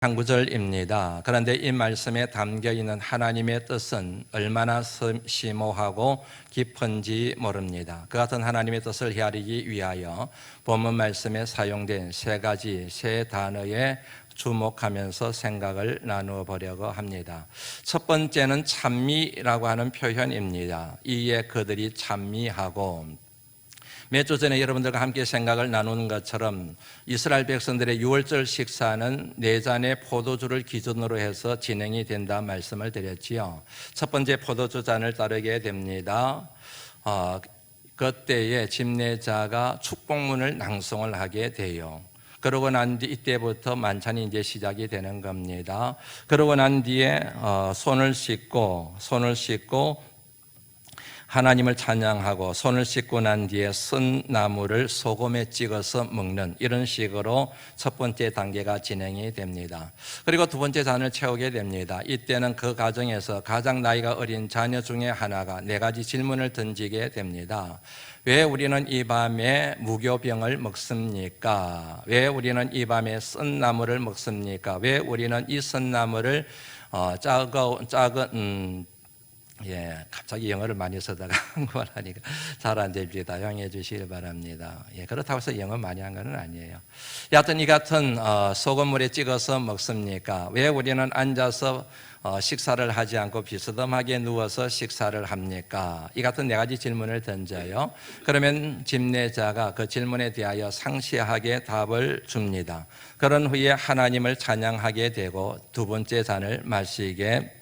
한 구절입니다. 그런데 이 말씀에 담겨 있는 하나님의 뜻은 얼마나 심오하고 깊은지 모릅니다. 그 같은 하나님의 뜻을 헤아리기 위하여 본문 말씀에 사용된 세 단어에 주목하면서 생각을 나누어 보려고 합니다. 첫 번째는 찬미라고 하는 표현입니다. 이에 그들이 찬미하고, 몇 주 전에 여러분들과 함께 생각을 나누는 것처럼 이스라엘 백성들의 유월절 식사는 4잔의 포도주를 기준으로 해서 진행이 된다 말씀을 드렸지요. 첫 번째 포도주 잔을 따르게 됩니다. 그때에 집례자가 축복문을 낭송을 하게 돼요. 그러고 난 뒤 이때부터 만찬이 이제 시작이 되는 겁니다. 그러고 난 뒤에 손을 씻고 하나님을 찬양하고, 손을 씻고 난 뒤에 쓴 나무를 소금에 찍어서 먹는, 이런 식으로 첫 번째 단계가 진행이 됩니다. 그리고 두 번째 잔을 채우게 됩니다. 이때는 그 가정에서 가장 나이가 어린 자녀 중에 하나가 4가지 질문을 던지게 됩니다. 왜 우리는 이 밤에 무교병을 먹습니까? 왜 우리는 이 밤에 쓴 나무를 먹습니까? 왜 우리는 이 쓴 나무를 갑자기 영어를 많이 쓰다가 한국말 하니까 잘 안 됩니다. 양해해 주시길 바랍니다. 그렇다고 해서 영어 많이 한 건 아니에요. 여하튼 이 같은 소금물에 찍어서 먹습니까? 왜 우리는 앉아서 식사를 하지 않고 비스듬하게 누워서 식사를 합니까? 이 같은 4가지 질문을 던져요. 그러면 집례자가 그 질문에 대하여 상세하게 답을 줍니다. 그런 후에 하나님을 찬양하게 되고 두 번째 잔을 마시게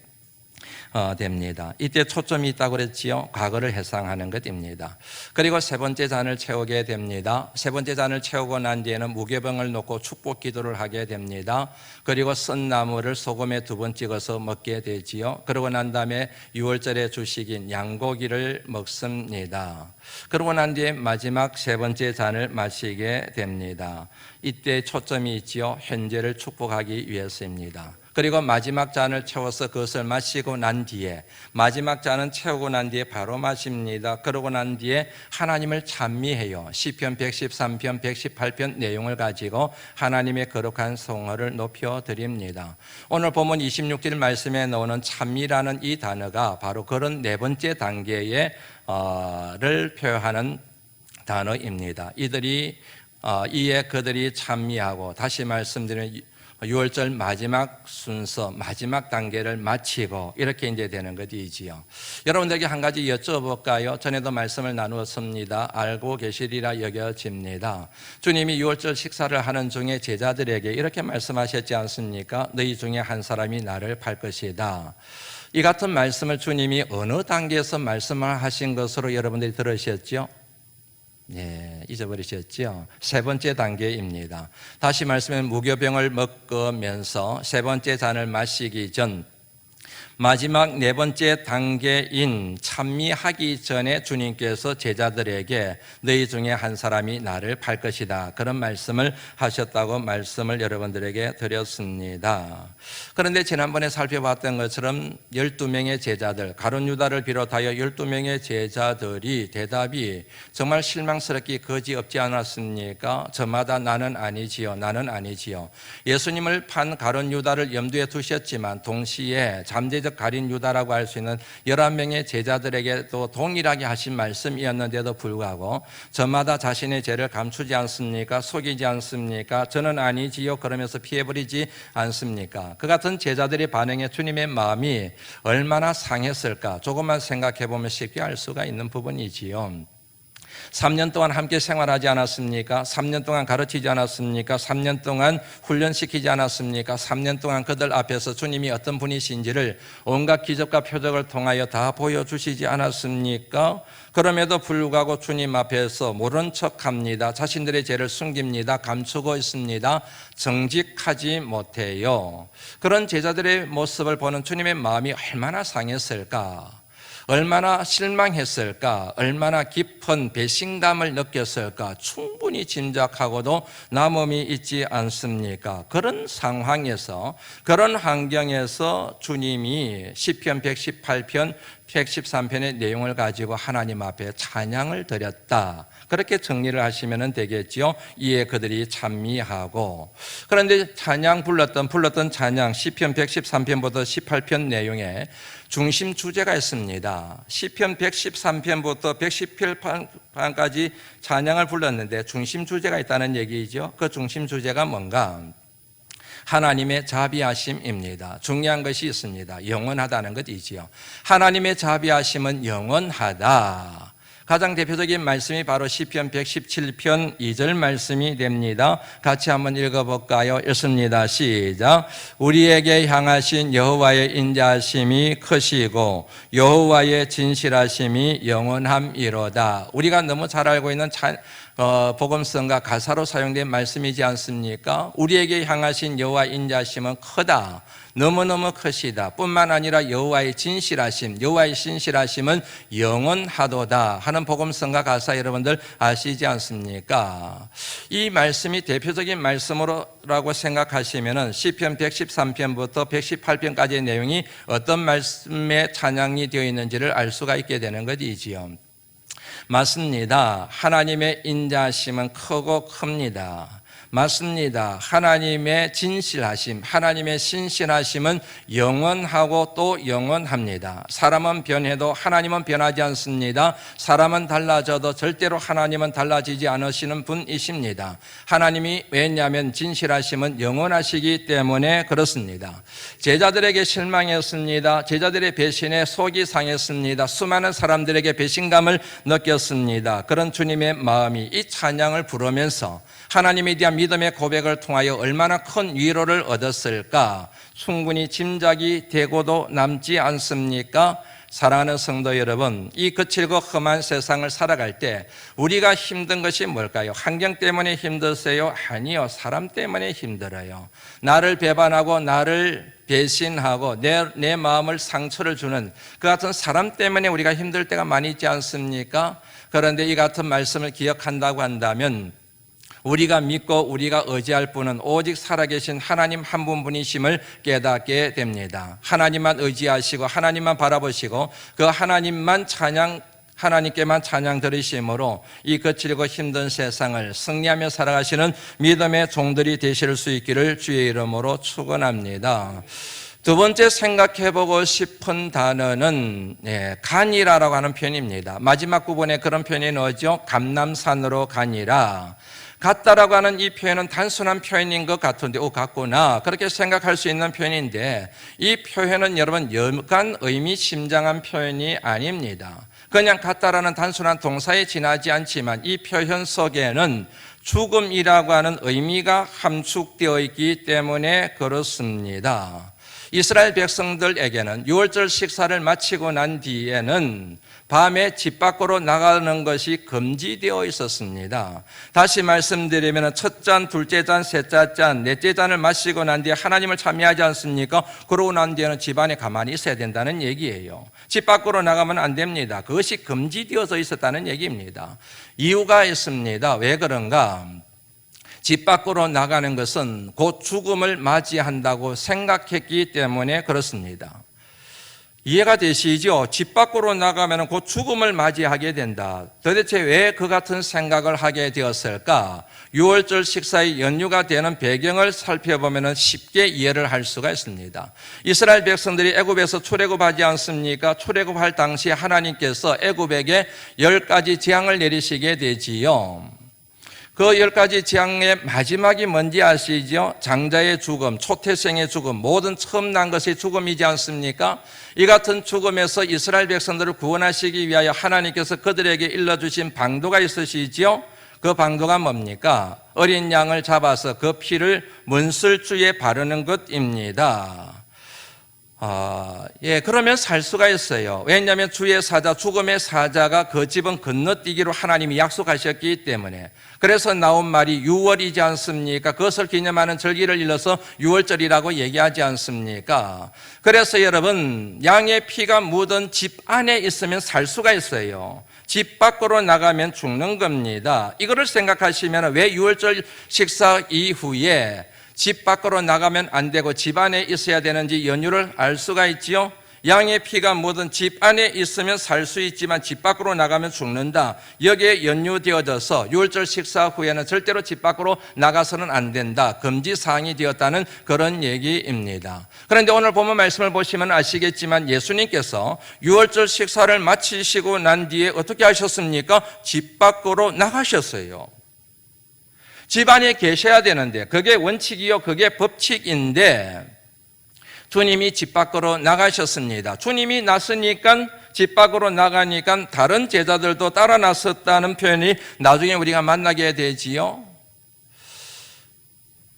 됩니다. 이때 초점이 있다고 그랬지요. 과거를 회상하는 것입니다. 그리고 세 번째 잔을 채우게 됩니다. 세 번째 잔을 채우고 난 뒤에는 무교병을 놓고 축복 기도를 하게 됩니다. 그리고 쓴 나무를 소금에 2번 찍어서 먹게 되지요. 그러고 난 다음에 유월절의 주식인 양고기를 먹습니다. 그러고 난 뒤에 마지막 세 번째 잔을 마시게 됩니다. 이때 초점이 있지요. 현재를 축복하기 위해서입니다. 그리고 마지막 잔을 채워서 그것을 마시고 난 뒤에, 마지막 잔은 채우고 난 뒤에 바로 마십니다. 그러고 난 뒤에 하나님을 찬미해요. 시편 113편, 118편 내용을 가지고 하나님의 거룩한 성호를 높여드립니다. 오늘 본문 26절 말씀에 나오는 찬미라는 이 단어가 바로 그런 4번째 단계를 표현하는 단어입니다. 이에 그들이 찬미하고, 다시 말씀드리면 6월절 마지막 순서, 마지막 단계를 마치고 이렇게 이제 되는 것이지요. 여러분들에게 한 가지 여쭤볼까요? 전에도 말씀을 나누었습니다. 알고 계시리라 여겨집니다. 주님이 6월절 식사를 하는 중에 제자들에게 이렇게 말씀하셨지 않습니까? 너희 중에 한 사람이 나를 팔 것이다. 이 같은 말씀을 주님이 어느 단계에서 말씀을 하신 것으로 여러분들이 들으셨죠? 잊어버리셨죠? 세 번째 단계입니다. 다시 말씀하면 무교병을 먹으면서 세 번째 잔을 마시기 전, 마지막 4번째 단계인 찬미하기 전에 주님께서 제자들에게 너희 중에 한 사람이 나를 팔 것이다, 그런 말씀을 하셨다고 말씀을 여러분들에게 드렸습니다. 그런데 지난번에 살펴봤던 것처럼 12명의 제자들, 가룟 유다를 비롯하여 12명의 제자들이 대답이 정말 실망스럽게 거지없지 않았습니까? 저마다 나는 아니지요, 나는 아니지요. 예수님을 판 가룟 유다를 염두에 두셨지만 동시에 잠재적 가룟 유다라고 할 수 있는 11명의 제자들에게도 동일하게 하신 말씀이었는데도 불구하고 저마다 자신의 죄를 감추지 않습니까? 속이지 않습니까? 저는 아니지요 그러면서 피해버리지 않습니까? 그 같은 제자들의 반응에 주님의 마음이 얼마나 상했을까? 조금만 생각해 보면 쉽게 알 수가 있는 부분이지요. 3년 동안 함께 생활하지 않았습니까? 3년 동안 가르치지 않았습니까? 3년 동안 훈련시키지 않았습니까? 3년 동안 그들 앞에서 주님이 어떤 분이신지를 온갖 기적과 표적을 통하여 다 보여주시지 않았습니까? 그럼에도 불구하고 주님 앞에서 모른 척합니다. 자신들의 죄를 숨깁니다. 감추고 있습니다. 정직하지 못해요. 그런 제자들의 모습을 보는 주님의 마음이 얼마나 상했을까? 얼마나 실망했을까? 얼마나 깊은 배신감을 느꼈을까? 충분히 짐작하고도 남음이 있지 않습니까? 그런 상황에서, 그런 환경에서 주님이 시편 118편, 113편의 내용을 가지고 하나님 앞에 찬양을 드렸다. 그렇게 정리를 하시면 되겠지요. 이에 그들이 찬미하고. 그런데 찬양 불렀던 찬양 시편 113편부터 18편 내용에 중심 주제가 있습니다. 시편 113편부터 110편까지 찬양을 불렀는데 중심 주제가 있다는 얘기죠. 그 중심 주제가 뭔가? 하나님의 자비하심입니다. 중요한 것이 있습니다. 영원하다는 것이지요. 하나님의 자비하심은 영원하다. 가장 대표적인 말씀이 바로 시편 117편 2절 말씀이 됩니다. 같이 한번 읽어볼까요? 읽습니다. 시작. 우리에게 향하신 여호와의 인자하심이 크시고 여호와의 진실하심이 영원함이로다. 우리가 너무 잘 알고 있는 복음성과 가사로 사용된 말씀이지 않습니까? 우리에게 향하신 여호와의 인자하심은 크다. 너무너무 크시다. 뿐만 아니라 여호와의 진실하심, 여호와의 신실하심은 영원하도다 하는 복음성과 가사 여러분들 아시지 않습니까? 이 말씀이 대표적인 말씀으로라고 생각하시면은 시편 113편부터 118편까지의 내용이 어떤 말씀의 찬양이 되어 있는지를 알 수가 있게 되는 것이지요. 맞습니다. 하나님의 인자하심은 크고 큽니다. 맞습니다. 하나님의 진실하심, 하나님의 신실하심은 영원하고 또 영원합니다. 사람은 변해도 하나님은 변하지 않습니다. 사람은 달라져도 절대로 하나님은 달라지지 않으시는 분이십니다. 하나님이 왜냐하면 진실하심은 영원하시기 때문에 그렇습니다. 제자들에게 실망했습니다. 제자들의 배신에 속이 상했습니다. 수많은 사람들에게 배신감을 느꼈습니다. 그런 주님의 마음이 이 찬양을 부르면서 하나님에 대한 믿음의 고백을 통하여 얼마나 큰 위로를 얻었을까 충분히 짐작이 되고도 남지 않습니까? 사랑하는 성도 여러분, 이 거칠고 험한 세상을 살아갈 때 우리가 힘든 것이 뭘까요? 환경 때문에 힘드세요? 아니요, 사람 때문에 힘들어요. 나를 배반하고 나를 배신하고 내 마음을 상처를 주는 그 같은 사람 때문에 우리가 힘들 때가 많이 있지 않습니까? 그런데 이 같은 말씀을 기억한다고 한다면 우리가 믿고 우리가 의지할 분은 오직 살아계신 하나님 한 분뿐이심을 깨닫게 됩니다. 하나님만 의지하시고 하나님만 바라보시고 그 하나님께만 찬양 들으심으로 이 거칠고 힘든 세상을 승리하며 살아가시는 믿음의 종들이 되실 수 있기를 주의 이름으로 축원합니다. 두 번째 생각해보고 싶은 단어는 가니라라고 하는 표현입니다. 마지막 부분에 그런 표현이 나오죠. 감람산으로 가니라. 같다라고 하는 이 표현은 단순한 표현인 것 같은데 같구나 그렇게 생각할 수 있는 표현인데 이 표현은 여러분 여간 의미심장한 표현이 아닙니다. 그냥 같다라는 단순한 동사에 지나지 않지만 이 표현 속에는 죽음이라고 하는 의미가 함축되어 있기 때문에 그렇습니다. 이스라엘 백성들에게는 유월절 식사를 마치고 난 뒤에는 밤에 집 밖으로 나가는 것이 금지되어 있었습니다. 다시 말씀드리면 첫 잔, 둘째 잔, 셋째 잔, 넷째 잔을 마시고 난 뒤에 하나님을 참여하지 않습니까? 그러고 난 뒤에는 집안에 가만히 있어야 된다는 얘기예요. 집 밖으로 나가면 안 됩니다. 그것이 금지되어져 있었다는 얘기입니다. 이유가 있습니다. 왜 그런가? 집 밖으로 나가는 것은 곧 죽음을 맞이한다고 생각했기 때문에 그렇습니다. 이해가 되시죠? 집 밖으로 나가면 곧 죽음을 맞이하게 된다. 도대체 왜 그 같은 생각을 하게 되었을까? 유월절 식사의 연유가 되는 배경을 살펴보면 쉽게 이해를 할 수가 있습니다. 이스라엘 백성들이 애굽에서 출애굽하지 않습니까? 출애굽할 당시 하나님께서 애굽에게 10가지 재앙을 내리시게 되지요. 그 10가지 재앙의 마지막이 뭔지 아시죠? 장자의 죽음, 초태생의 죽음, 모든 처음 난 것의 죽음이지 않습니까? 이 같은 죽음에서 이스라엘 백성들을 구원하시기 위하여 하나님께서 그들에게 일러주신 방도가 있으시죠? 그 방도가 뭡니까? 어린 양을 잡아서 그 피를 문설주에 바르는 것입니다. 그러면 살 수가 있어요. 왜냐하면 주의 사자, 죽음의 사자가 그 집은 건너뛰기로 하나님이 약속하셨기 때문에. 그래서 나온 말이 유월이지 않습니까? 그것을 기념하는 절기를 일러서 유월절이라고 얘기하지 않습니까? 그래서 여러분, 양의 피가 묻은 집 안에 있으면 살 수가 있어요. 집 밖으로 나가면 죽는 겁니다. 이거를 생각하시면 왜 유월절 식사 이후에 집 밖으로 나가면 안 되고 집 안에 있어야 되는지 연유를 알 수가 있지요. 양의 피가 묻은 집 안에 있으면 살 수 있지만 집 밖으로 나가면 죽는다. 여기에 연유되어져서 유월절 식사 후에는 절대로 집 밖으로 나가서는 안 된다. 금지사항이 되었다는 그런 얘기입니다. 그런데 오늘 본문 말씀을 보시면 아시겠지만 예수님께서 유월절 식사를 마치시고 난 뒤에 어떻게 하셨습니까? 집 밖으로 나가셨어요. 집 안에 계셔야 되는데 그게 원칙이요, 그게 법칙인데 주님이 집 밖으로 나가셨습니다. 주님이 났으니까 집 밖으로 나가니까 다른 제자들도 따라 나섰다는 표현이 나중에 우리가 만나게 되지요.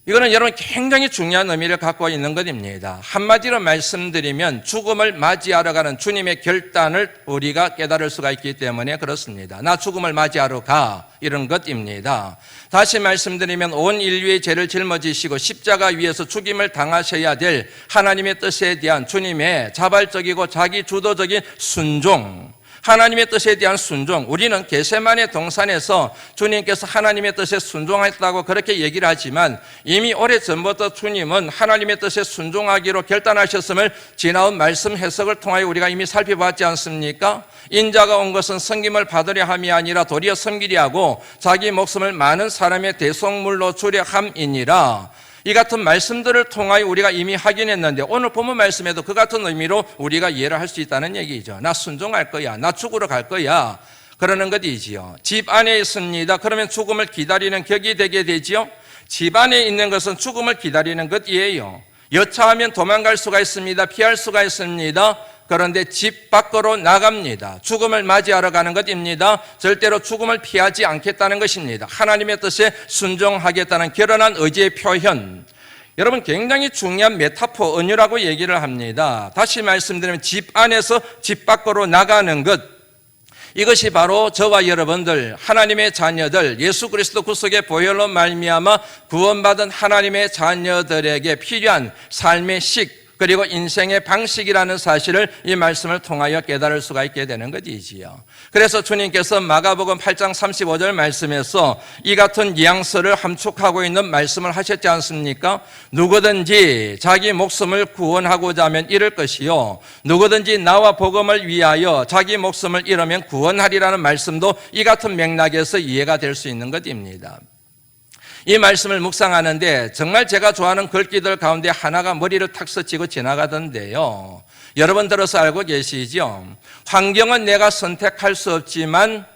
이거는 여러분 굉장히 중요한 의미를 갖고 있는 것입니다. 한마디로 말씀드리면 죽음을 맞이하러 가는 주님의 결단을 우리가 깨달을 수가 있기 때문에 그렇습니다. 나 죽음을 맞이하러 가, 이런 것입니다. 다시 말씀드리면 온 인류의 죄를 짊어지시고 십자가 위에서 죽임을 당하셔야 될 하나님의 뜻에 대한 주님의 자발적이고 자기 주도적인 순종, 하나님의 뜻에 대한 순종. 우리는 겟세마네 동산에서 주님께서 하나님의 뜻에 순종했다고 그렇게 얘기를 하지만 이미 오래전부터 주님은 하나님의 뜻에 순종하기로 결단하셨음을 지나온 말씀 해석을 통하여 우리가 이미 살펴봤지 않습니까? 인자가 온 것은 섬김을 받으려 함이 아니라 도리어 섬기려 하고 자기 목숨을 많은 사람의 대속물로 주려 함이니라. 이 같은 말씀들을 통하여 우리가 이미 확인했는데 오늘 본문 말씀에도 그 같은 의미로 우리가 이해를 할 수 있다는 얘기죠. 나 순종할 거야, 나 죽으러 갈 거야, 그러는 것이지요. 집 안에 있습니다. 그러면 죽음을 기다리는 격이 되게 되지요. 집 안에 있는 것은 죽음을 기다리는 것이에요. 여차하면 도망갈 수가 있습니다. 피할 수가 있습니다. 그런데 집 밖으로 나갑니다. 죽음을 맞이하러 가는 것입니다. 절대로 죽음을 피하지 않겠다는 것입니다. 하나님의 뜻에 순종하겠다는 결연한 의지의 표현. 여러분 굉장히 중요한 메타포, 은유라고 얘기를 합니다. 다시 말씀드리면 집 안에서 집 밖으로 나가는 것, 이것이 바로 저와 여러분들 하나님의 자녀들, 예수 그리스도 구속의 보혈로 말미암아 구원받은 하나님의 자녀들에게 필요한 삶의 식, 그리고 인생의 방식이라는 사실을 이 말씀을 통하여 깨달을 수가 있게 되는 것이지요. 그래서 주님께서 마가복음 8장 35절 말씀에서 이 같은 뉘앙스를 함축하고 있는 말씀을 하셨지 않습니까? 누구든지 자기 목숨을 구원하고자 하면 잃을 것이요, 누구든지 나와 복음을 위하여 자기 목숨을 잃으면 구원하리라는 말씀도 이 같은 맥락에서 이해가 될 수 있는 것입니다. 이 말씀을 묵상하는데 정말 제가 좋아하는 글귀들 가운데 하나가 머리를 탁 스치고 지나가던데요. 여러분 들어서 알고 계시죠? 환경은 내가 선택할 수 없지만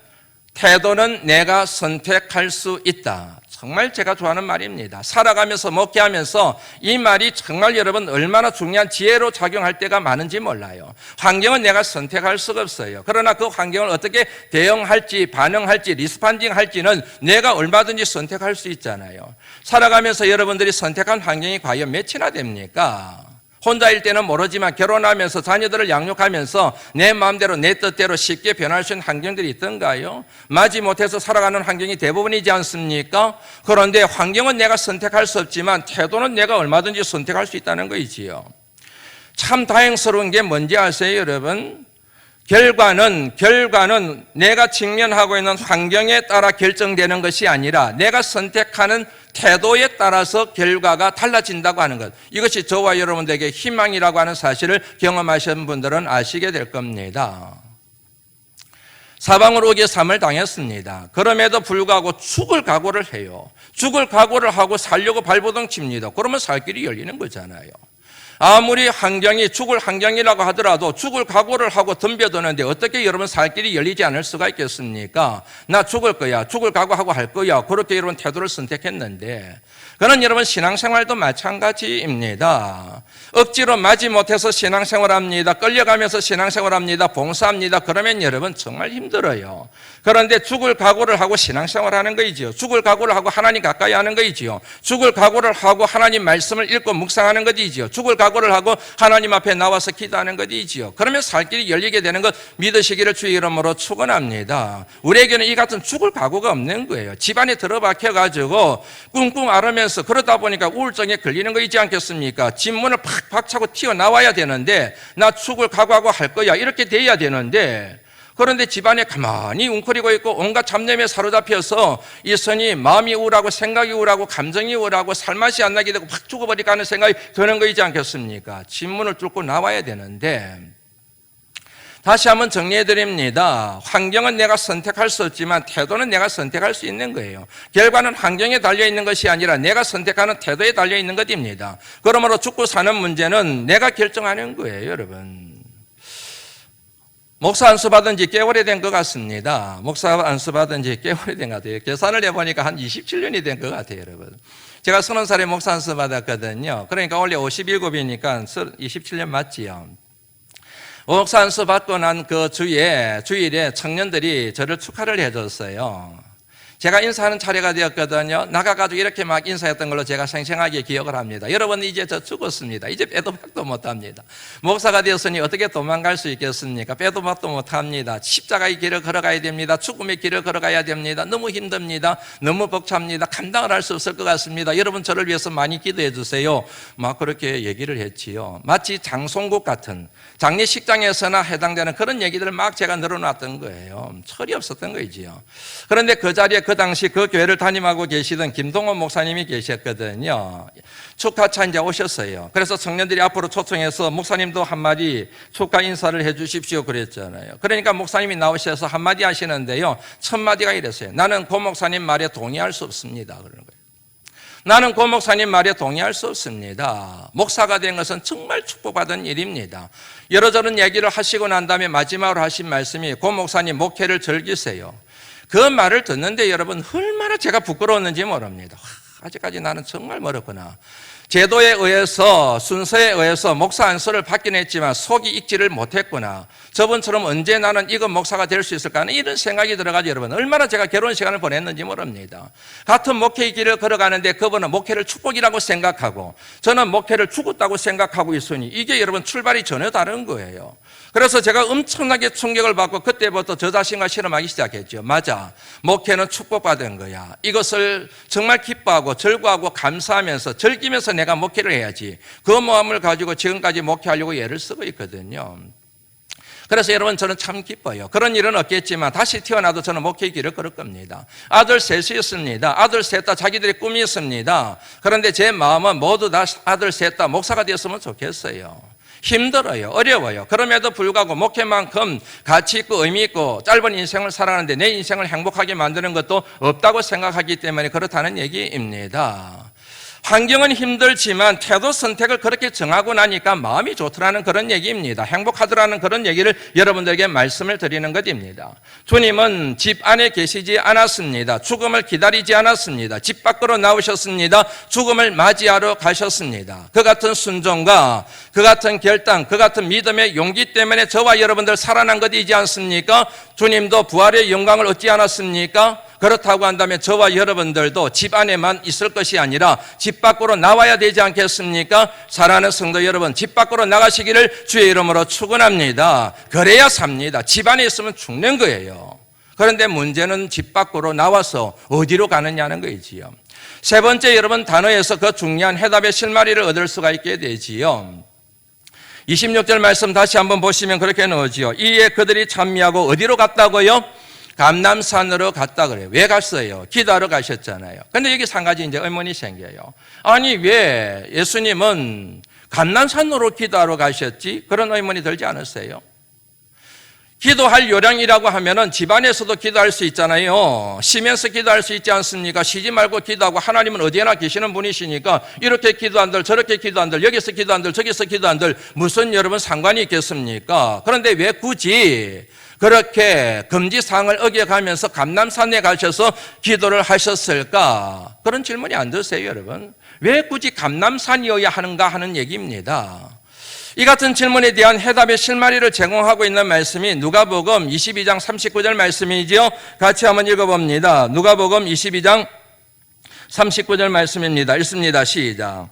태도는 내가 선택할 수 있다. 정말 제가 좋아하는 말입니다. 살아가면서 먹게 하면서 이 말이 정말 여러분 얼마나 중요한 지혜로 작용할 때가 많은지 몰라요. 환경은 내가 선택할 수가 없어요. 그러나 그 환경을 어떻게 대응할지, 반응할지, 리스판딩할지는 내가 얼마든지 선택할 수 있잖아요. 살아가면서 여러분들이 선택한 환경이 과연 몇이나 됩니까? 혼자일 때는 모르지만 결혼하면서 자녀들을 양육하면서 내 마음대로 내 뜻대로 쉽게 변할 수 있는 환경들이 있던가요? 마지 못해서 살아가는 환경이 대부분이지 않습니까? 그런데 환경은 내가 선택할 수 없지만 태도는 내가 얼마든지 선택할 수 있다는 거이지요. 참 다행스러운 게 뭔지 아세요, 여러분? 결과는 내가 직면하고 있는 환경에 따라 결정되는 것이 아니라 내가 선택하는 태도에 따라서 결과가 달라진다고 하는 것. 이것이 저와 여러분들에게 희망이라고 하는 사실을 경험하신 분들은 아시게 될 겁니다. 사방으로 오기삼을 당했습니다. 그럼에도 불구하고 죽을 각오를 해요. 죽을 각오를 하고 살려고 발버둥 칩니다. 그러면 살 길이 열리는 거잖아요. 아무리 환경이 죽을 환경이라고 하더라도 죽을 각오를 하고 덤벼드는데 어떻게 여러분 살 길이 열리지 않을 수가 있겠습니까? 나 죽을 거야, 죽을 각오하고 할 거야, 그렇게 여러분 태도를 선택했는데, 그는 여러분 신앙생활도 마찬가지입니다. 억지로 마지 못해서 신앙생활합니다. 끌려가면서 신앙생활합니다. 봉사합니다. 그러면 여러분 정말 힘들어요. 그런데 죽을 각오를 하고 신앙생활하는 거이지요. 죽을 각오를 하고 하나님 가까이 하는 거이지요. 죽을 각오를 하고 하나님 말씀을 읽고 묵상하는 것이지요. 죽을 각오를 하고 하나님 앞에 나와서 기도하는 것이지요. 그러면 살 길이 열리게 되는 것 믿으시기를 주의 이름으로 축원합니다. 우리에게는 이 같은 죽을 각오가 없는 거예요. 집안에 들어박혀가지고 꿍꿍 앓으면서 그러다 보니까 우울증에 걸리는 거 있지 않겠습니까? 집 문을 팍 박차고 튀어나와야 되는데 나 죽을 각오하고 할 거야, 이렇게 돼야 되는데, 그런데 집안에 가만히 웅크리고 있고 온갖 잡념에 사로잡혀서 이 선이 마음이 우울하고 생각이 우울하고 감정이 우울하고 살맛이 안 나게 되고 팍 죽어버릴까 하는 생각이 드는 거이지 않겠습니까? 집 문을 뚫고 나와야 되는데 다시 한번 정리해 드립니다. 환경은 내가 선택할 수 없지만 태도는 내가 선택할 수 있는 거예요. 결과는 환경에 달려 있는 것이 아니라 내가 선택하는 태도에 달려 있는 것입니다. 그러므로 죽고 사는 문제는 내가 결정하는 거예요, 여러분. 목사 안수 받은 지 꽤 오래된 것 같습니다. 목사 안수 받은 지 꽤 오래된 것 같아요. 계산을 해보니까 한 27년이 된 것 같아요, 여러분. 제가 30살에 목사 안수 받았거든요. 그러니까 원래 57이니까 27년 맞지요. 목사 안수 받고 난 그 주일에 청년들이 저를 축하를 해줬어요. 제가 인사하는 차례가 되었거든요. 나가가지고 이렇게 막 인사했던 걸로 제가 생생하게 기억을 합니다. 여러분, 이제 저 죽었습니다. 이제 빼도 박도 못합니다. 목사가 되었으니 어떻게 도망갈 수 있겠습니까? 빼도 박도 못합니다. 십자가의 길을 걸어가야 됩니다. 죽음의 길을 걸어가야 됩니다. 너무 힘듭니다. 너무 벅찹니다. 감당을 할 수 없을 것 같습니다. 여러분, 저를 위해서 많이 기도해 주세요. 막 그렇게 얘기를 했지요. 마치 장송국 같은 장례식장에서나 해당되는 그런 얘기들을 막 제가 늘어놨던 거예요. 철이 없었던 거이지요. 그런데 그 자리에 그 당시 그 교회를 담임하고 계시던 김동원 목사님이 계셨거든요. 축하차 이제 오셨어요. 그래서 청년들이 앞으로 초청해서 목사님도 한마디 축하 인사를 해 주십시오 그랬잖아요. 그러니까 목사님이 나오셔서 한마디 하시는데요. 첫 마디가 이랬어요. 나는 고 목사님 말에 동의할 수 없습니다. 그러는 거예요. 나는 고 목사님 말에 동의할 수 없습니다. 목사가 된 것은 정말 축복받은 일입니다. 여러저런 얘기를 하시고 난 다음에 마지막으로 하신 말씀이 고 목사님 목회를 즐기세요. 그 말을 듣는데 여러분 얼마나 제가 부끄러웠는지 모릅니다. 아직까지 나는 정말 멀었구나. 제도에 의해서 순서에 의해서 목사 안수를 받긴 했지만 속이 익지를 못했구나. 저번처럼 언제 나는 이건 목사가 될 수 있을까 하는 이런 생각이 들어가지고 여러분 얼마나 제가 괴로운 시간을 보냈는지 모릅니다. 같은 목회의 길을 걸어가는데 그분은 목회를 축복이라고 생각하고 저는 목회를 죽었다고 생각하고 있으니 이게 여러분 출발이 전혀 다른 거예요. 그래서 제가 엄청나게 충격을 받고 그때부터 저 자신과 실험하기 시작했죠. 맞아, 목회는 축복받은 거야. 이것을 정말 기뻐하고 즐거워하고 감사하면서 즐기면서 내가 목회를 해야지. 그 마음을 가지고 지금까지 목회하려고 애를 쓰고 있거든요. 그래서 여러분 저는 참 기뻐요. 그런 일은 없겠지만 다시 태어나도 저는 목회의 길을 걸을 겁니다. 아들 셋이 있습니다. 아들 셋 다 자기들의 꿈이 있습니다. 그런데 제 마음은 모두 다 아들 셋 다 목사가 되었으면 좋겠어요. 힘들어요. 어려워요. 그럼에도 불구하고 목회만큼 가치 있고 의미 있고 짧은 인생을 살아가는데 내 인생을 행복하게 만드는 것도 없다고 생각하기 때문에 그렇다는 얘기입니다. 환경은 힘들지만 태도 선택을 그렇게 정하고 나니까 마음이 좋더라는 그런 얘기입니다. 행복하더라는 그런 얘기를 여러분들에게 말씀을 드리는 것입니다. 주님은 집 안에 계시지 않았습니다. 죽음을 기다리지 않았습니다. 집 밖으로 나오셨습니다. 죽음을 맞이하러 가셨습니다. 그 같은 순종과 그 같은 결단, 그 같은 믿음의 용기 때문에 저와 여러분들 살아난 것이지 않습니까? 주님도 부활의 영광을 얻지 않았습니까? 그렇다고 한다면 저와 여러분들도 집 안에만 있을 것이 아니라 집 밖으로 나와야 되지 않겠습니까? 사랑하는 성도 여러분, 집 밖으로 나가시기를 주의 이름으로 축원합니다. 그래야 삽니다. 집 안에 있으면 죽는 거예요. 그런데 문제는 집 밖으로 나와서 어디로 가느냐는 거이지요. 세 번째 여러분 단어에서 그 중요한 해답의 실마리를 얻을 수가 있게 되지요. 26절 말씀 다시 한번 보시면 그렇게 나오지요. 이에 그들이 찬미하고 어디로 갔다고요? 감람산으로 갔다 그래요. 왜 갔어요? 기도하러 가셨잖아요. 근데 여기서 한 가지 이제 의문이 생겨요. 아니 왜 예수님은 감람산으로 기도하러 가셨지? 그런 의문이 들지 않으세요? 기도할 요량이라고 하면은 집안에서도 기도할 수 있잖아요. 쉬면서 기도할 수 있지 않습니까? 쉬지 말고 기도하고 하나님은 어디에나 계시는 분이시니까 이렇게 기도한들 저렇게 기도한들 여기서 기도한들 저기서 기도한들 무슨 여러분 상관이 있겠습니까? 그런데 왜 굳이 그렇게 금지사항을 어겨가면서 감람산에 가셔서 기도를 하셨을까? 그런 질문이 안 드세요, 여러분? 왜 굳이 감람산이어야 하는가 하는 얘기입니다. 이 같은 질문에 대한 해답의 실마리를 제공하고 있는 말씀이 누가복음 22장 39절 말씀이지요. 같이 한번 읽어봅니다. 누가복음 22장 39절 말씀입니다. 읽습니다. 시작.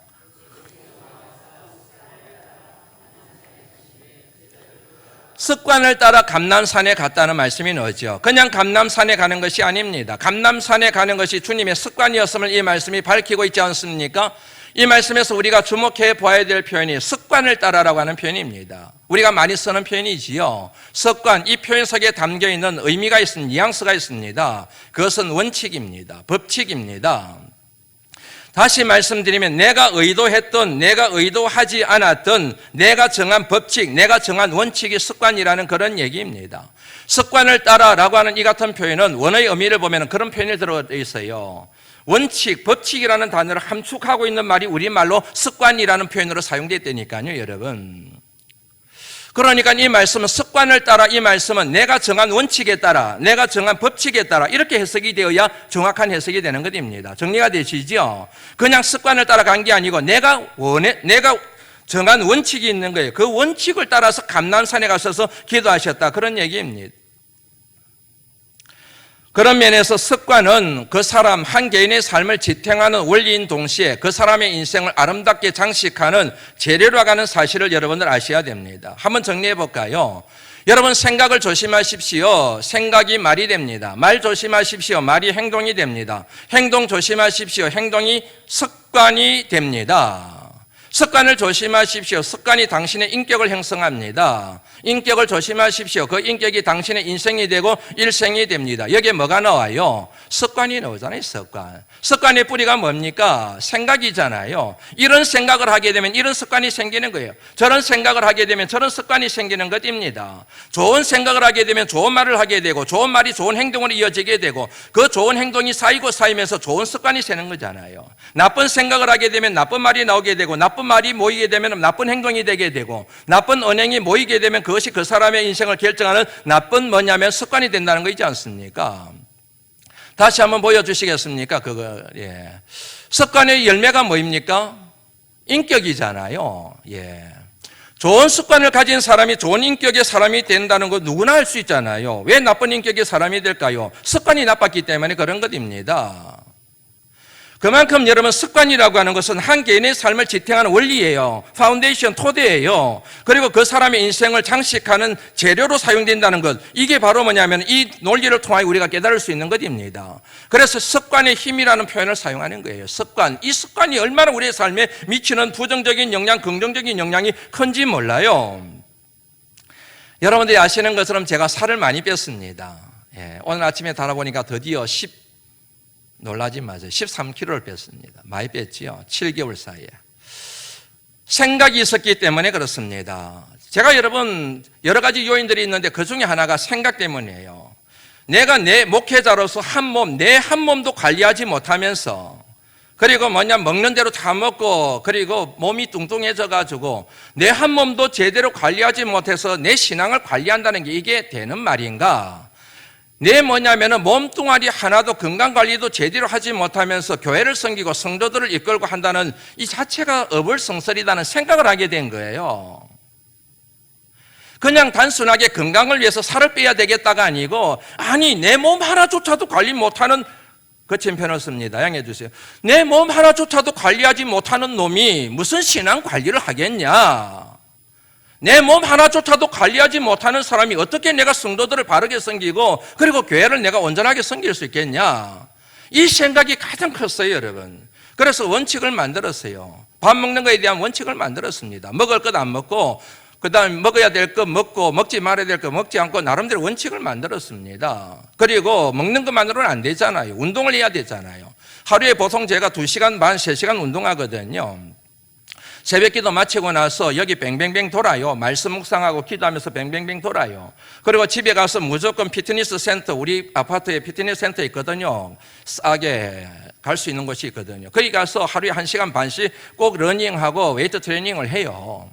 습관을 따라 감람산에 갔다는 말씀이 나오죠. 그냥 감람산에 가는 것이 아닙니다. 감람산에 가는 것이 주님의 습관이었음을 이 말씀이 밝히고 있지 않습니까? 이 말씀에서 우리가 주목해 보아야 될 표현이 습관을 따라라고 하는 표현입니다. 우리가 많이 쓰는 표현이지요. 습관, 이 표현 속에 담겨있는 의미가 있습니다. 뉘앙스가 있습니다. 그것은 원칙입니다. 법칙입니다. 다시 말씀드리면 내가 의도했던, 내가 의도하지 않았던, 내가 정한 법칙, 내가 정한 원칙이 습관이라는 그런 얘기입니다. 습관을 따라라고 하는 이 같은 표현은 원어의 의미를 보면 그런 표현이 들어 있어요. 원칙, 법칙이라는 단어를 함축하고 있는 말이 우리말로 습관이라는 표현으로 사용됐다니까요, 여러분. 그러니까 이 말씀은 습관을 따라, 이 말씀은 내가 정한 원칙에 따라, 내가 정한 법칙에 따라 이렇게 해석이 되어야 정확한 해석이 되는 것입니다. 정리가 되시죠? 그냥 습관을 따라 간 게 아니고 내가 정한 원칙이 있는 거예요. 그 원칙을 따라서 감난산에 가셔서 기도하셨다, 그런 얘기입니다. 그런 면에서 습관은 그 사람 한 개인의 삶을 지탱하는 원리인 동시에 그 사람의 인생을 아름답게 장식하는 재료라는 사실을 여러분들 아셔야 됩니다. 한번 정리해 볼까요? 여러분, 생각을 조심하십시오. 생각이 말이 됩니다. 말 조심하십시오. 말이 행동이 됩니다. 행동 조심하십시오. 행동이 습관이 됩니다. 습관을 조심하십시오. 습관이 당신의 인격을 형성합니다. 인격을 조심하십시오. 그 인격이 당신의 인생이 되고 일생이 됩니다. 여기에 뭐가 나와요? 습관이 나오잖아요, 습관. 습관의 뿌리가 뭡니까? 생각이잖아요. 이런 생각을 하게 되면 이런 습관이 생기는 거예요. 저런 생각을 하게 되면 저런 습관이 생기는 것입니다. 좋은 생각을 하게 되면 좋은 말을 하게 되고, 좋은 말이 좋은 행동으로 이어지게 되고, 그 좋은 행동이 쌓이고 쌓이면서 좋은 습관이 되는 거잖아요. 나쁜 생각을 하게 되면 나쁜 말이 나오게 되고, 나쁜 말이 모이게 되면 나쁜 행동이 되게 되고, 나쁜 언행이 모이게 되면 그것이 그 사람의 인생을 결정하는 나쁜 뭐냐면 습관이 된다는 거 있지 않습니까? 다시 한번 보여주시겠습니까? 습관의 열매가 뭐입니까? 인격이잖아요. 좋은 습관을 가진 사람이 좋은 인격의 사람이 된다는 거 누구나 알 수 있잖아요. 왜 나쁜 인격의 사람이 될까요? 습관이 나빴기 때문에 그런 것입니다. 그만큼 여러분, 습관이라고 하는 것은 한 개인의 삶을 지탱하는 원리예요. 파운데이션, 토대예요. 그리고 그 사람의 인생을 장식하는 재료로 사용된다는 것, 이게 바로 뭐냐면 이 논리를 통하여 우리가 깨달을 수 있는 것입니다. 그래서 습관의 힘이라는 표현을 사용하는 거예요. 습관. 이 습관이 얼마나 우리의 삶에 미치는 부정적인 영향, 긍정적인 영향이 큰지 몰라요. 여러분들이 아시는 것처럼 제가 살을 많이 뺐습니다. 오늘 아침에 달아보니까 드디어 놀라지 마세요. 13kg를 뺐습니다. 많이 뺐지요. 7개월 사이에. 생각이 있었기 때문에 그렇습니다. 제가 여러분, 여러 가지 요인들이 있는데 그 중에 하나가 생각 때문이에요. 내가 내 목회자로서 내 한 몸도 관리하지 못하면서, 그리고 먹는 대로 다 먹고, 그리고 몸이 뚱뚱해져 가지고 내 한 몸도 제대로 관리하지 못해서 내 신앙을 관리한다는 게 이게 되는 말인가? 몸뚱아리 하나도 건강관리도 제대로 하지 못하면서 교회를 섬기고 성도들을 이끌고 한다는 이 자체가 어불성설이라는 생각을 하게 된 거예요. 그냥 단순하게 건강을 위해서 살을 빼야 되겠다가 아니고, 아니, 내 몸 하나조차도 관리 못하는, 거친 표현을 씁니다. 양해해 주세요. 내 몸 하나조차도 관리하지 못하는 놈이 무슨 신앙 관리를 하겠냐? 내 몸 하나조차도 관리하지 못하는 사람이 어떻게 내가 성도들을 바르게 섬기고 그리고 교회를 내가 온전하게 섬길 수 있겠냐? 이 생각이 가장 컸어요, 여러분. 그래서 원칙을 만들었어요. 밥 먹는 거에 대한 원칙을 만들었습니다. 먹을 것 안 먹고, 그 다음에 먹어야 될 것 먹고, 먹지 말아야 될 것 먹지 않고, 나름대로 원칙을 만들었습니다. 그리고 먹는 것만으로는 안 되잖아요. 운동을 해야 되잖아요. 하루에 보통 제가 2시간 반, 3시간 운동하거든요. 새벽 기도 마치고 나서 여기 뱅뱅뱅 돌아요. 말씀 묵상하고 기도하면서 뱅뱅뱅 돌아요. 그리고 집에 가서 무조건 피트니스 센터, 우리 아파트에 피트니스 센터 있거든요. 싸게 갈 수 있는 곳이 있거든요. 거기 가서 하루에 1시간 반씩 꼭 러닝하고 웨이트 트레이닝을 해요.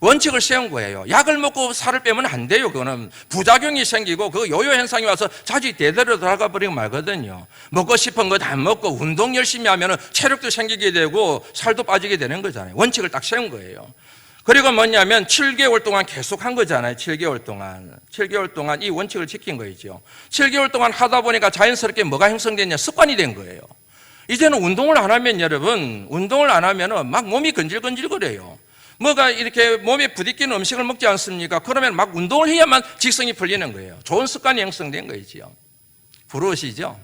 원칙을 세운 거예요. 약을 먹고 살을 빼면 안 돼요. 그거는 부작용이 생기고 그 요요 현상이 와서 자주 대대로 돌아가 버리고 말거든요. 먹고 싶은 거 다 먹고 운동 열심히 하면 체력도 생기게 되고 살도 빠지게 되는 거잖아요. 원칙을 딱 세운 거예요. 그리고 7개월 동안 계속 한 거잖아요. 7개월 동안 이 원칙을 지킨 거죠. 7개월 동안 하다 보니까 자연스럽게 뭐가 형성됐냐? 습관이 된 거예요. 이제는 운동을 안 하면 여러분, 운동을 안 하면 막 몸이 건질건질거려요. 뭐가 이렇게 몸에 부딪히는 음식을 먹지 않습니까? 그러면 막 운동을 해야만 직성이 풀리는 거예요. 좋은 습관이 형성된 거지요. 부러우시죠?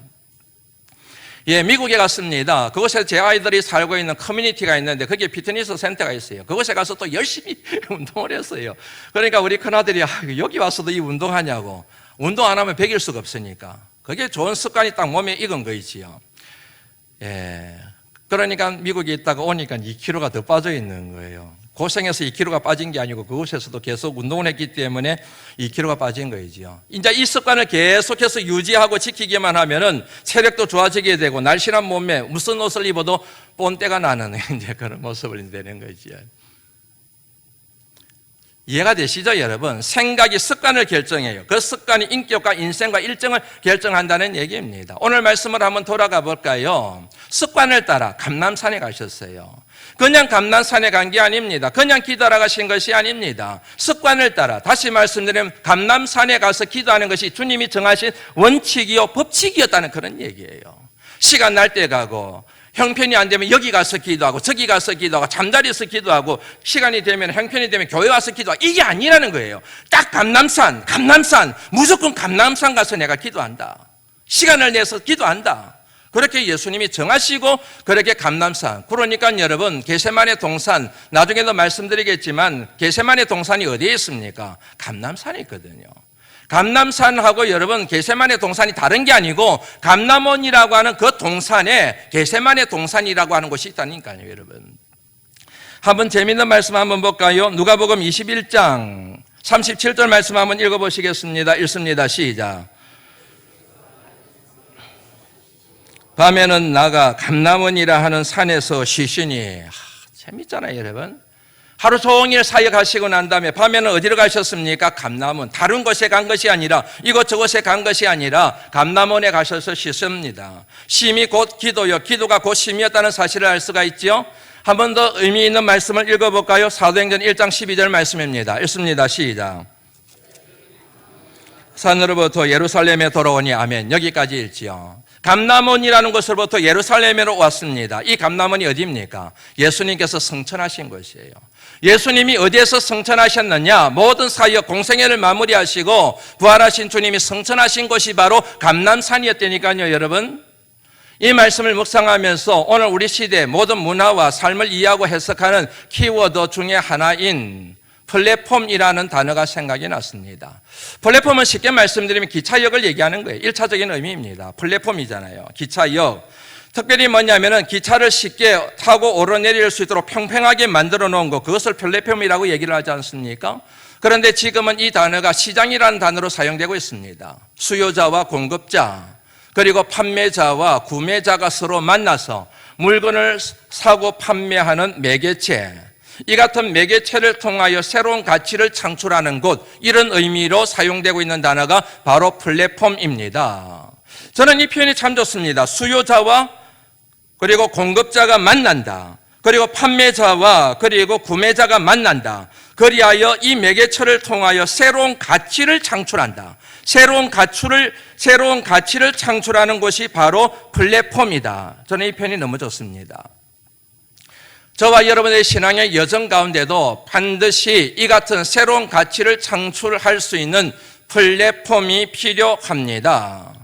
미국에 갔습니다. 그곳에 제 아이들이 살고 있는 커뮤니티가 있는데 거기에 피트니스 센터가 있어요. 그곳에 가서 또 열심히 운동을 했어요. 그러니까 우리 큰아들이 여기 와서도 이 운동하냐고. 운동 안 하면 배길 수가 없으니까. 그게 좋은 습관이 딱 몸에 익은 거지요. 그러니까 미국에 있다가 오니까 2kg가 더 빠져 있는 거예요. 고생해서 2kg가 빠진 게 아니고 그곳에서도 계속 운동을 했기 때문에 2kg가 빠진 거이지요. 이제 이 습관을 계속해서 유지하고 지키기만 하면은 체력도 좋아지게 되고 날씬한 몸에 무슨 옷을 입어도 본때가 나는 이제 그런 모습을 되는 거지요. 이해가 되시죠, 여러분? 생각이 습관을 결정해요. 그 습관이 인격과 인생과 일정을 결정한다는 얘기입니다. 오늘 말씀을 한번 돌아가 볼까요? 습관을 따라 감람산에 가셨어요. 그냥 감람산에 간 게 아닙니다. 그냥 기도하러 가신 것이 아닙니다. 습관을 따라, 다시 말씀드리면 감람산에 가서 기도하는 것이 주님이 정하신 원칙이요 법칙이었다는 그런 얘기예요. 시간 날 때 가고 형편이 안 되면 여기 가서 기도하고 저기 가서 기도하고 잠자리에서 기도하고 시간이 되면 형편이 되면 교회 와서 기도하고 이게 아니라는 거예요. 딱 감람산 무조건 감람산 가서 내가 기도한다. 시간을 내서 기도한다. 그렇게 예수님이 정하시고 그렇게 감람산, 그러니까 여러분 겟세마네 동산, 나중에도 말씀드리겠지만 겟세마네 동산이 어디에 있습니까? 감람산에 있거든요. 감람산하고 여러분 겟세마네 동산이 다른 게 아니고 감람원이라고 하는 그 동산에 겟세마네 동산이라고 하는 곳이 있다니까요, 여러분. 한번 재미있는 말씀 한번 볼까요? 누가복음 21장 37절 말씀 한번 읽어보시겠습니다. 읽습니다. 시작. 밤에는 나가 감람원이라 하는 산에서 쉬시니, 재밌잖아요, 여러분. 하루 종일 사역하시고 난 다음에 밤에는 어디로 가셨습니까? 감람원. 다른 곳에 간 것이 아니라 이곳저곳에 간 것이 아니라 감람원에 가셔서 쉬십니다. 쉼이 곧 기도요, 기도가 곧 쉼이었다는 사실을 알 수가 있죠. 한 번 더 의미 있는 말씀을 읽어볼까요? 사도행전 1장 12절 말씀입니다. 읽습니다. 시작. 산으로부터 예루살렘에 돌아오니 아멘. 여기까지 읽지요. 감람원이라는 곳으로부터 예루살렘으로 왔습니다. 이 감람원이 어디입니까? 예수님께서 성천하신 곳이에요. 예수님이 어디에서 성천하셨느냐? 모든 사역 공생애를 마무리하시고 부활하신 주님이 성천하신 곳이 바로 감람산이었다니까요, 여러분. 이 말씀을 묵상하면서 오늘 우리 시대의 모든 문화와 삶을 이해하고 해석하는 키워드 중에 하나인 플랫폼이라는 단어가 생각이 났습니다. 플랫폼은 쉽게 말씀드리면 기차역을 얘기하는 거예요. 1차적인 의미입니다. 플랫폼이잖아요. 기차역. 특별히 뭐냐면은 기차를 쉽게 타고 오르내릴 수 있도록 평평하게 만들어 놓은 것, 그것을 플랫폼이라고 얘기를 하지 않습니까? 그런데 지금은 이 단어가 시장이라는 단어로 사용되고 있습니다. 수요자와 공급자, 그리고 판매자와 구매자가 서로 만나서 물건을 사고 판매하는 매개체, 이 같은 매개체를 통하여 새로운 가치를 창출하는 곳, 이런 의미로 사용되고 있는 단어가 바로 플랫폼입니다. 저는 이 표현이 참 좋습니다. 수요자와 그리고 공급자가 만난다. 그리고 판매자와 그리고 구매자가 만난다. 그리하여 이 매개체를 통하여 새로운 가치를 창출한다. 새로운 가치를 창출하는 곳이 바로 플랫폼이다. 저는 이 표현이 너무 좋습니다. 저와 여러분의 신앙의 여정 가운데도 반드시 이 같은 새로운 가치를 창출할 수 있는 플랫폼이 필요합니다.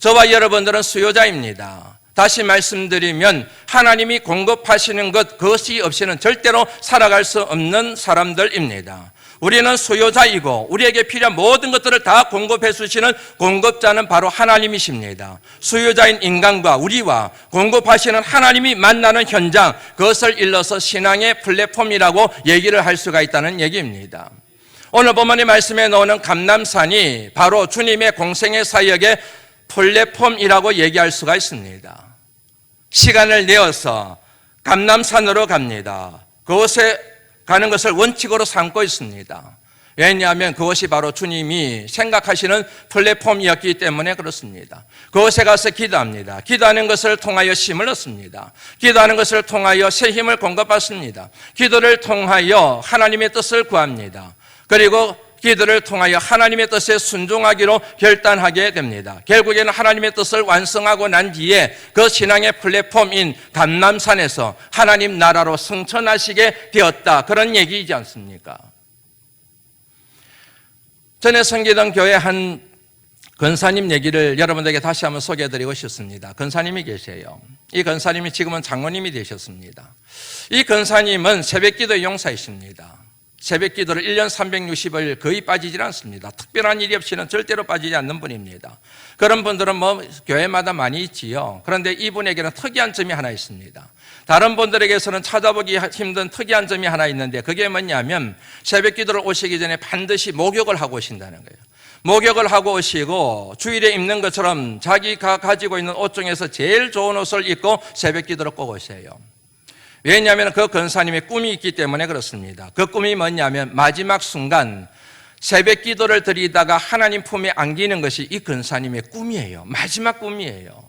저와 여러분들은 수요자입니다. 다시 말씀드리면 하나님이 공급하시는 것, 그것이 없이는 절대로 살아갈 수 없는 사람들입니다. 우리는 수요자이고 우리에게 필요한 모든 것들을 다 공급해 주시는 공급자는 바로 하나님이십니다. 수요자인 인간과 우리와 공급하시는 하나님이 만나는 현장, 그것을 일러서 신앙의 플랫폼이라고 얘기를 할 수가 있다는 얘기입니다. 오늘 본문의 말씀에 나오는 감람산이 바로 주님의 공생의 사역의 플랫폼이라고 얘기할 수가 있습니다. 시간을 내어서 감람산으로 갑니다. 그곳에 가는 것을 원칙으로 삼고 있습니다. 왜냐하면 그것이 바로 주님이 생각하시는 플랫폼이었기 때문에 그렇습니다. 그곳에 가서 기도합니다. 기도하는 것을 통하여 힘을 얻습니다. 기도하는 것을 통하여 새 힘을 공급받습니다. 기도를 통하여 하나님의 뜻을 구합니다. 그리고 기도를 통하여 하나님의 뜻에 순종하기로 결단하게 됩니다. 결국에는 하나님의 뜻을 완성하고 난 뒤에 그 신앙의 플랫폼인 감람산에서 하나님 나라로 승천하시게 되었다, 그런 얘기이지 않습니까? 전에 섬기던 교회 한 권사님 얘기를 여러분들에게 다시 한번 소개해드리고 싶습니다. 권사님이 계세요. 이 권사님이 지금은 장로님이 되셨습니다. 이 권사님은 새벽기도의 용사이십니다. 새벽 기도를 1년 360일 거의 빠지질 않습니다. 특별한 일이 없이는 절대로 빠지지 않는 분입니다. 그런 분들은 교회마다 많이 있지요. 그런데 이분에게는 특이한 점이 하나 있습니다. 다른 분들에게서는 찾아보기 힘든 특이한 점이 하나 있는데 그게 뭐냐면 새벽 기도를 오시기 전에 반드시 목욕을 하고 오신다는 거예요. 목욕을 하고 오시고 주일에 입는 것처럼 자기가 가지고 있는 옷 중에서 제일 좋은 옷을 입고 새벽 기도를 꼭 오세요. 왜냐하면 그 권사님의 꿈이 있기 때문에 그렇습니다. 그 꿈이 뭐냐면 마지막 순간 새벽 기도를 드리다가 하나님 품에 안기는 것이 이 권사님의 꿈이에요. 마지막 꿈이에요.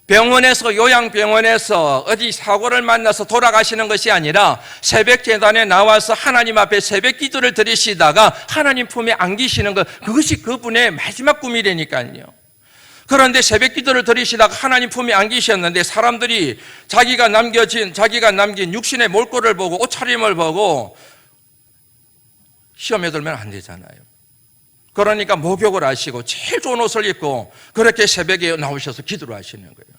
병원에서 요양병원에서 어디 사고를 만나서 돌아가시는 것이 아니라 새벽 제단에 나와서 하나님 앞에 새벽 기도를 드리시다가 하나님 품에 안기시는 것, 그것이 그분의 마지막 꿈이라니까요. 그런데 새벽 기도를 드리시다가 하나님 품에 안기셨는데 사람들이 자기가 남긴 육신의 몰골을 보고 옷차림을 보고 시험에 들면 안 되잖아요. 그러니까 목욕을 하시고 제일 좋은 옷을 입고 그렇게 새벽에 나오셔서 기도를 하시는 거예요.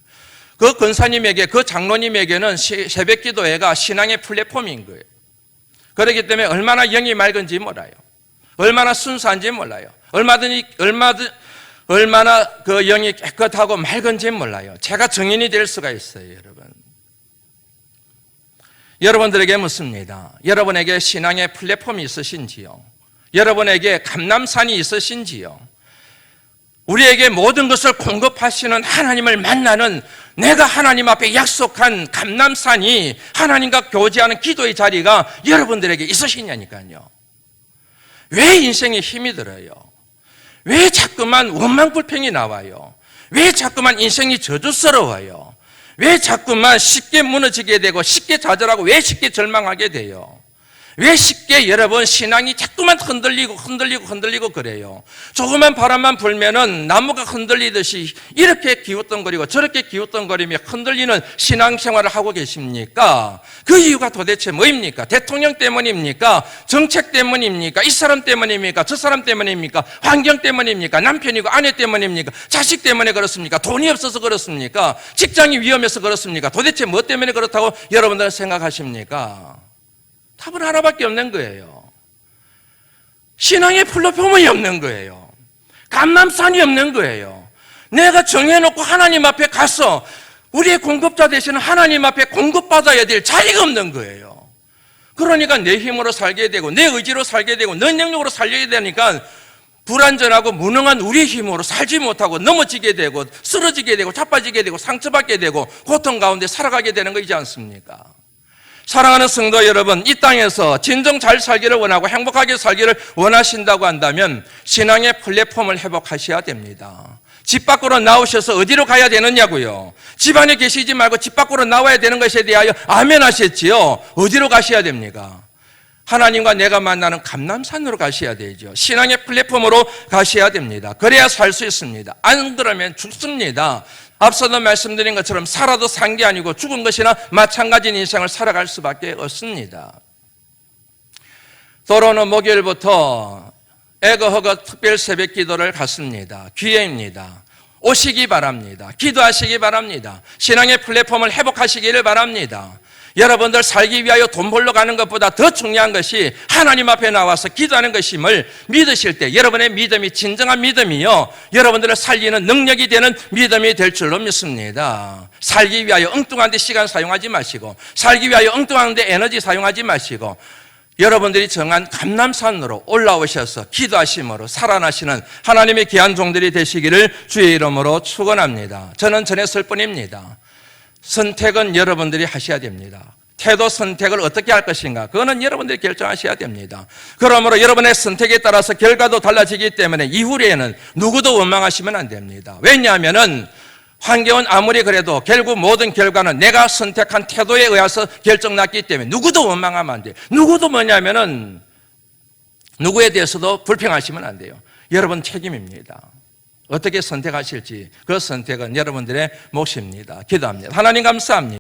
그 권사님에게, 그 장로님에게는 새벽 기도회가 신앙의 플랫폼인 거예요. 그렇기 때문에 얼마나 영이 맑은지 몰라요. 얼마나 순수한지 몰라요. 얼마나 그 영이 깨끗하고 맑은지 몰라요. 제가 증인이 될 수가 있어요, 여러분. 여러분들에게 묻습니다. 여러분에게 신앙의 플랫폼이 있으신지요? 여러분에게 감람산이 있으신지요? 우리에게 모든 것을 공급하시는 하나님을 만나는 내가 하나님 앞에 약속한 감람산이 하나님과 교제하는 기도의 자리가 여러분들에게 있으시냐니까요. 왜 인생에 힘이 들어요? 왜 자꾸만 원망불평이 나와요? 왜 자꾸만 인생이 저주스러워요? 왜 자꾸만 쉽게 무너지게 되고 쉽게 좌절하고 왜 쉽게 절망하게 돼요? 왜 쉽게 여러분 신앙이 자꾸만 흔들리고 그래요? 조그만 바람만 불면은 나무가 흔들리듯이 이렇게 기웃덩거리고 저렇게 기웃덩거리며 흔들리는 신앙생활을 하고 계십니까? 그 이유가 도대체 뭐입니까? 대통령 때문입니까? 정책 때문입니까? 이 사람 때문입니까? 저 사람 때문입니까? 환경 때문입니까? 남편이고 아내 때문입니까? 자식 때문에 그렇습니까? 돈이 없어서 그렇습니까? 직장이 위험해서 그렇습니까? 도대체 뭐 때문에 그렇다고 여러분들은 생각하십니까? 답은 하나밖에 없는 거예요. 신앙의 플랫폼이 없는 거예요. 감람산이 없는 거예요. 내가 정해놓고 하나님 앞에 가서 우리의 공급자 되시는 하나님 앞에 공급받아야 될 자리가 없는 거예요. 그러니까 내 힘으로 살게 되고 내 의지로 살게 되고 내 능력으로 살려야 되니까 불완전하고 무능한 우리의 힘으로 살지 못하고 넘어지게 되고 쓰러지게 되고 자빠지게 되고 상처받게 되고 고통 가운데 살아가게 되는 거이지 않습니까? 사랑하는 성도 여러분, 이 땅에서 진정 잘 살기를 원하고 행복하게 살기를 원하신다고 한다면 신앙의 플랫폼을 회복하셔야 됩니다. 집 밖으로 나오셔서 어디로 가야 되느냐고요? 집 안에 계시지 말고 집 밖으로 나와야 되는 것에 대하여 아멘 하셨지요? 어디로 가셔야 됩니까? 하나님과 내가 만나는 감람산으로 가셔야 되죠. 신앙의 플랫폼으로 가셔야 됩니다. 그래야 살 수 있습니다. 안 그러면 죽습니다. 앞서도 말씀드린 것처럼 살아도 산 게 아니고 죽은 것이나 마찬가지인 인생을 살아갈 수밖에 없습니다. 도로는 목요일부터 애거허거 특별 새벽 기도를 갖습니다. 기회입니다. 오시기 바랍니다. 기도하시기 바랍니다. 신앙의 플랫폼을 회복하시기를 바랍니다. 여러분들 살기 위하여 돈 벌러 가는 것보다 더 중요한 것이 하나님 앞에 나와서 기도하는 것임을 믿으실 때 여러분의 믿음이 진정한 믿음이요, 여러분들을 살리는 능력이 되는 믿음이 될 줄로 믿습니다. 살기 위하여 엉뚱한 데 시간 사용하지 마시고 살기 위하여 엉뚱한 데 에너지 사용하지 마시고 여러분들이 정한 감람산으로 올라오셔서 기도하심으로 살아나시는 하나님의 귀한 종들이 되시기를 주의 이름으로 축원합니다. 저는 전했을 뿐입니다. 선택은 여러분들이 하셔야 됩니다. 태도 선택을 어떻게 할 것인가, 그거는 여러분들이 결정하셔야 됩니다. 그러므로 여러분의 선택에 따라서 결과도 달라지기 때문에 이후에는 누구도 원망하시면 안 됩니다. 왜냐하면 환경은 아무리 그래도 결국 모든 결과는 내가 선택한 태도에 의해서 결정났기 때문에 누구도 원망하면 안 돼요. 누구도 뭐냐면은 누구에 대해서도 불평하시면 안 돼요. 여러분 책임입니다. 어떻게 선택하실지 그 선택은 여러분들의 몫입니다. 기도합니다. 하나님 감사합니다.